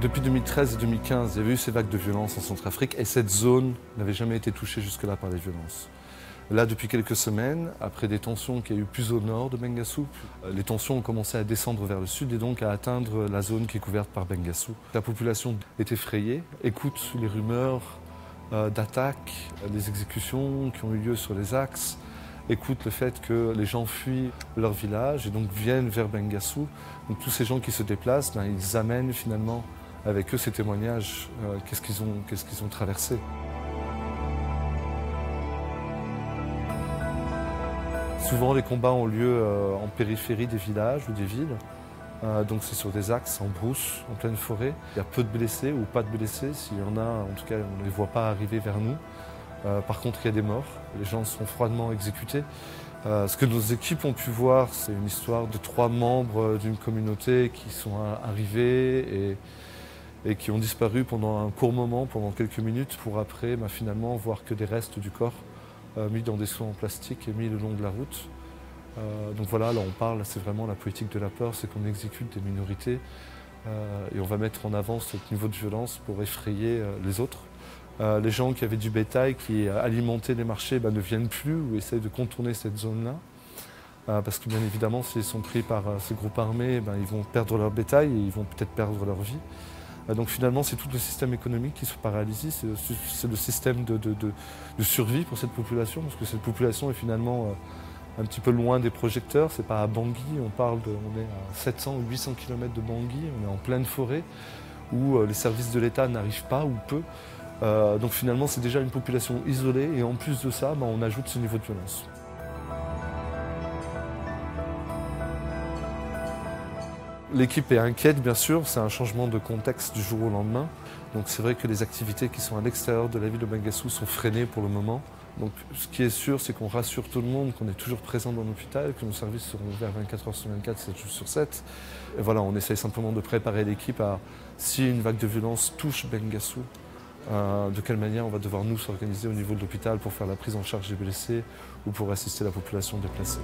Depuis 2013 et 2015, il y avait eu ces vagues de violence en Centrafrique et cette zone n'avait jamais été touchée jusque-là par les violences. Là, depuis quelques semaines, après des tensions qu'il y a eu plus au nord de Bengassou, les tensions ont commencé à descendre vers le sud et donc à atteindre la zone qui est couverte par Bengassou. La population est effrayée, écoute les rumeurs d'attaques, les exécutions qui ont eu lieu sur les axes, écoute le fait que les gens fuient leur village et donc viennent vers Bengassou. Donc tous ces gens qui se déplacent, ils amènent finalement avec eux ces témoignages, qu'est-ce qu'ils ont traversé. Souvent, les combats ont lieu en périphérie des villages ou des villes. Donc c'est sur des axes en brousse, en pleine forêt. Il y a peu de blessés ou pas de blessés. S'il y en a, en tout cas, on ne les voit pas arriver vers nous. Par contre, il y a des morts. Les gens sont froidement exécutés. Ce que nos équipes ont pu voir, c'est une histoire de 3 membres d'une communauté qui sont arrivés et qui ont disparu pendant un court moment, pendant quelques minutes, pour après finalement voir que des restes du corps mis dans des seaux en plastique et mis le long de la route. Donc voilà, là on parle, c'est vraiment la politique de la peur, c'est qu'on exécute des minorités et on va mettre en avant ce niveau de violence pour effrayer les autres. Les gens qui avaient du bétail, qui alimentaient les marchés, ne viennent plus ou essayent de contourner cette zone-là. Parce que bien évidemment, s'ils sont pris par ces groupes armés, ils vont perdre leur bétail et ils vont peut-être perdre leur vie. Donc finalement, c'est tout le système économique qui se paralyse, c'est le système de survie pour cette population, parce que cette population est finalement un petit peu loin des projecteurs, c'est pas à Bangui, on est à 700 ou 800 km de Bangui, on est en pleine forêt, où les services de l'État n'arrivent pas ou peu. Donc finalement, c'est déjà une population isolée, et en plus de ça, on ajoute ce niveau de violence. L'équipe est inquiète, bien sûr, c'est un changement de contexte du jour au lendemain. Donc c'est vrai que les activités qui sont à l'extérieur de la ville de Bengassou sont freinées pour le moment. Donc ce qui est sûr, c'est qu'on rassure tout le monde qu'on est toujours présent dans l'hôpital, que nos services seront ouverts 24 heures sur 24, 7 jours sur 7. Et voilà, on essaye simplement de préparer l'équipe à, si une vague de violence touche Bengassou, de quelle manière on va devoir nous s'organiser au niveau de l'hôpital pour faire la prise en charge des blessés ou pour assister la population déplacée.